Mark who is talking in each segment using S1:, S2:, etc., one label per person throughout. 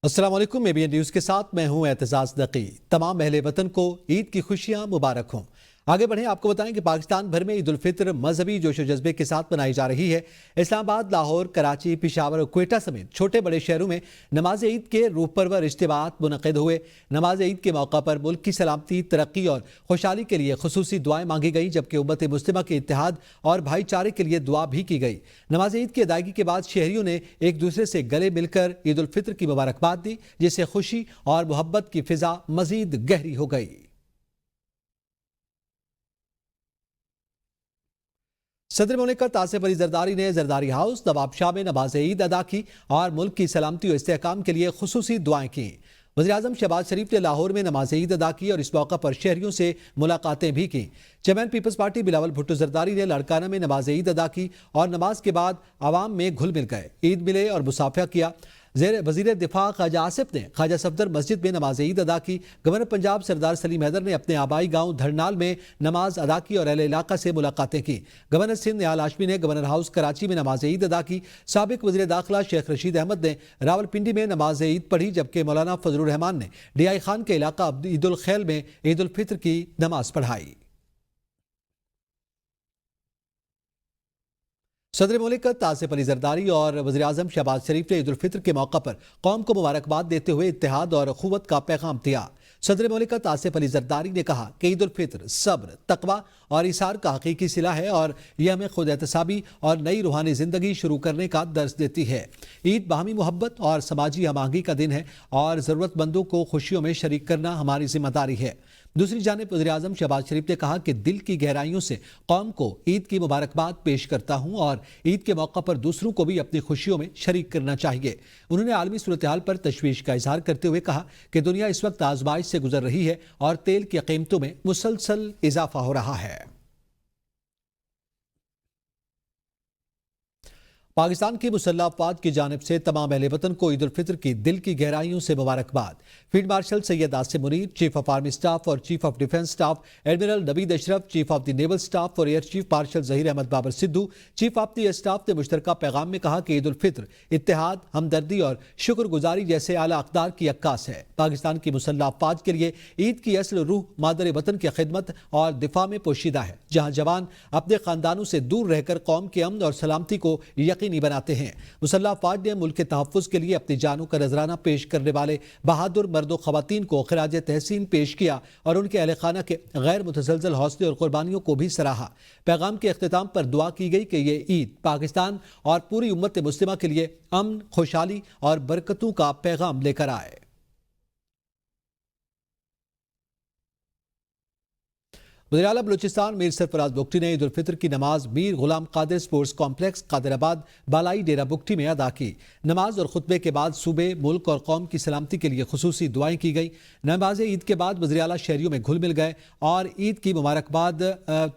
S1: السلام علیکم ABN news کے ساتھ میں ہوں اعتزاز نقی۔ تمام اہل وطن کو عید کی خوشیاں مبارک ہوں۔ آگے بڑھیں، آپ کو بتائیں کہ پاکستان بھر میں عید الفطر مذہبی جوش و جذبے کے ساتھ منائی جا رہی ہے۔ اسلام آباد، لاہور، کراچی، پشاور اور کوئٹہ سمیت چھوٹے بڑے شہروں میں نماز عید کے روح پرور اجتماعات منعقد ہوئے۔ نماز عید کے موقع پر ملک کی سلامتی، ترقی اور خوشحالی کے لیے خصوصی دعائیں مانگی گئی، جبکہ امت مسلمہ کے اتحاد اور بھائی چارے کے لیے دعا بھی کی گئی۔ نماز عید کی ادائیگی کے بعد شہریوں نے ایک دوسرے سے گلے مل کر عید الفطر کی مبارکباد دی، جس سے خوشی اور محبت کی فضا مزید گہری ہو گئی۔ صدر مملکت آصف علی زرداری نے زرداری ہاؤس، نواب شاہ میں نماز عید ادا کی اور ملک کی سلامتی و استحکام کے لیے خصوصی دعائیں کی۔ وزیراعظم شہباز شریف نے لاہور میں نماز عید ادا کی اور اس موقع پر شہریوں سے ملاقاتیں بھی کی۔ Chairman Peoples Party Bilawal Bhutto Zardari نے لاڑکانہ میں نماز عید ادا کی اور نماز کے بعد عوام میں گھل مل گئے، عید ملے اور مصافحہ کیا۔ وزیر دفاع خواجہ آصف نے خواجہ صفدر مسجد میں نماز عید ادا کی۔ گورنر پنجاب سردار سلیم حیدر نے اپنے آبائی گاؤں دھرنال میں نماز ادا کی اور اہل علاقہ سے ملاقاتیں کی۔ گورنر سندھ نیال ہاشمی نے گورنر ہاؤس کراچی میں نماز عید ادا کی۔ سابق وزیر داخلہ شیخ رشید احمد نے راولپنڈی میں نماز عید پڑھی، جبکہ مولانا فضل الرحمان نے ڈی آئی خان کے علاقہ عید الخیل میں عید الفطر کی نماز پڑھائی۔ صدر مملکت آصف علی زرداری اور وزیراعظم شہباز شریف نے عید الفطر کے موقع پر قوم کو مبارکباد دیتے ہوئے اتحاد اور اخوت کا پیغام دیا۔ صدر مملکت آصف علی زرداری نے کہا کہ عید الفطر صبر، تقویٰ اور ایثار کا حقیقی صلہ ہے اور یہ ہمیں خود احتسابی اور نئی روحانی زندگی شروع کرنے کا درس دیتی ہے۔ عید باہمی محبت اور سماجی ہم آہنگی کا دن ہے اور ضرورت مندوں کو خوشیوں میں شریک کرنا ہماری ذمہ داری ہے۔ دوسری جانب وزیراعظم شہباز شریف نے کہا کہ دل کی گہرائیوں سے قوم کو عید کی مبارکباد پیش کرتا ہوں اور عید کے موقع پر دوسروں کو بھی اپنی خوشیوں میں شریک کرنا چاہیے۔ انہوں نے عالمی صورتحال پر تشویش کا اظہار کرتے ہوئے کہا کہ دنیا اس وقت آزمائش سے گزر رہی ہے اور تیل کی قیمتوں میں مسلسل اضافہ ہو رہا ہے۔ پاکستان کی مسلح افواج کی جانب سے تمام اہل وطن کو عید الفطر کی دل کی گہرائیوں سے مبارکباد۔ Field marshal Syed Asim Munir, chief of army staff اور chief of defence staff admiral Naveed Ashraf, chief of the naval staff اور air chief marshal Zaheer Ahmed Babar Sidhu, chief of the air staff نے مشترکہ پیغام میں کہا کہ عید الفطر اتحاد، ہمدردی اور شکر گزاری جیسے اعلیٰ اقدار کی عکاس ہے۔ پاکستان کی مسلح افواج کے لیے عید کی اصل روح مادر وطن کی خدمت اور دفاع میں پوشیدہ ہے، جہاں جوان اپنے خاندانوں سے دور رہ کر قوم کے امن اور سلامتی کو یقینی بناتے ہیں۔ مسلح افواج نے ملک کے تحفظ کے لیے اپنی جانوں کا نذرانہ پیش کرنے والے بہادر مرد و خواتین کو خراج تحسین پیش کیا اور ان کے اہل خانہ کے غیر متزلزل حوصلے اور قربانیوں کو بھی سراہا۔ پیغام کے اختتام پر دعا کی گئی کہ یہ عید پاکستان اور پوری امت مسلمہ کے لیے امن، خوشحالی اور برکتوں کا پیغام لے کر آئے۔ وزیر اعلیٰ بلوچستان میر سرفراز بگٹی نے عید الفطر کی نماز میر غلام قادر سپورٹس کمپلیکس قادر آباد بالائی ڈیرہ بگٹی میں ادا کی۔ نماز اور خطبے کے بعد صوبے، ملک اور قوم کی سلامتی کے لیے خصوصی دعائیں کی گئی۔ نماز عید کے بعد وزیر اعلیٰ شہریوں میں گھل مل گئے اور عید کی مبارکباد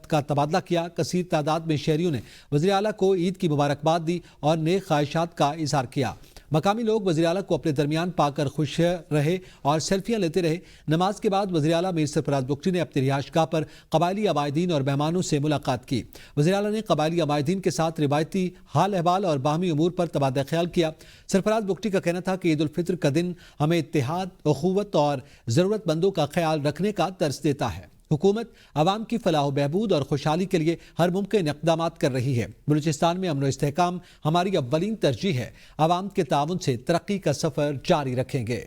S1: کا تبادلہ کیا۔ کثیر تعداد میں شہریوں نے وزیر اعلیٰ کو عید کی مبارکباد دی اور نیک خواہشات کا اظہار کیا۔ مقامی لوگ وزیر اعلیٰ کو اپنے درمیان پا کر خوش رہے اور سیلفیاں لیتے رہے۔ نماز کے بعد وزیر اعلیٰ میر سرفراز بگٹی نے اپنی رہائش گاہ پر قبائلی عمائدین اور مہمانوں سے ملاقات کی۔ وزیر اعلیٰ نے قبائلی عمائدین کے ساتھ روایتی حال احوال اور باہمی امور پر تبادلہ خیال کیا۔ سرفراز بگٹی کا کہنا تھا کہ عید الفطر کا دن ہمیں اتحاد، اخوت اور ضرورت مندوں کا خیال رکھنے کا درس دیتا ہے۔ حکومت عوام کی فلاح و بہبود اور خوشحالی کے لیے ہر ممکن اقدامات کر رہی ہے۔ بلوچستان میں امن و استحکام ہماری اولین ترجیح ہے۔ عوام کے تعاون سے ترقی کا سفر جاری رکھیں گے۔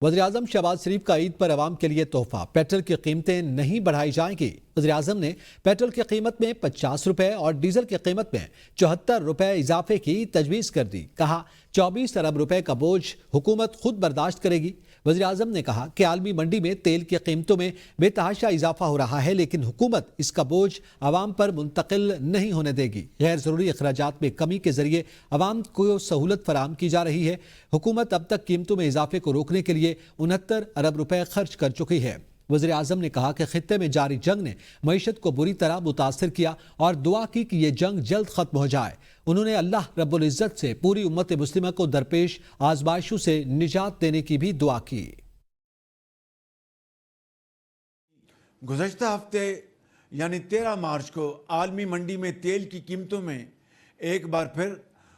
S1: وزیراعظم شہباز شریف کا عید پر عوام کے لیے تحفہ، پیٹرول کی قیمتیں نہیں بڑھائی جائیں گی۔ وزیراعظم نے پیٹرول کی قیمت میں 50 روپے اور ڈیزل کی قیمت میں 74 روپے اضافے کی تجویز کر دی۔ کہا 24 ارب روپے کا بوجھ حکومت خود برداشت کرے گی۔ وزیراعظم نے کہا کہ عالمی منڈی میں تیل کی قیمتوں میں بے تحاشا اضافہ ہو رہا ہے، لیکن حکومت اس کا بوجھ عوام پر منتقل نہیں ہونے دے گی۔ غیر ضروری اخراجات میں کمی کے ذریعے عوام کو سہولت فراہم کی جا رہی ہے۔ حکومت اب تک قیمتوں میں اضافے کو روکنے کے لیے 69 ارب روپے خرچ کر چکی ہے۔ وزیر اعظم نے کہا کہ خطے میں جاری جنگ نے معیشت کو بری طرح متاثر کیا اور دعا کی کہ یہ جنگ جلد ختم ہو جائے۔ انہوں نے اللہ رب العزت سے پوری امت مسلمہ کو درپیش آزمائشوں سے نجات دینے کی بھی دعا کی۔
S2: گزشتہ ہفتے یعنی 13 مارچ کو عالمی منڈی میں تیل کی قیمتوں میں ایک بار پھر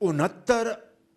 S2: 69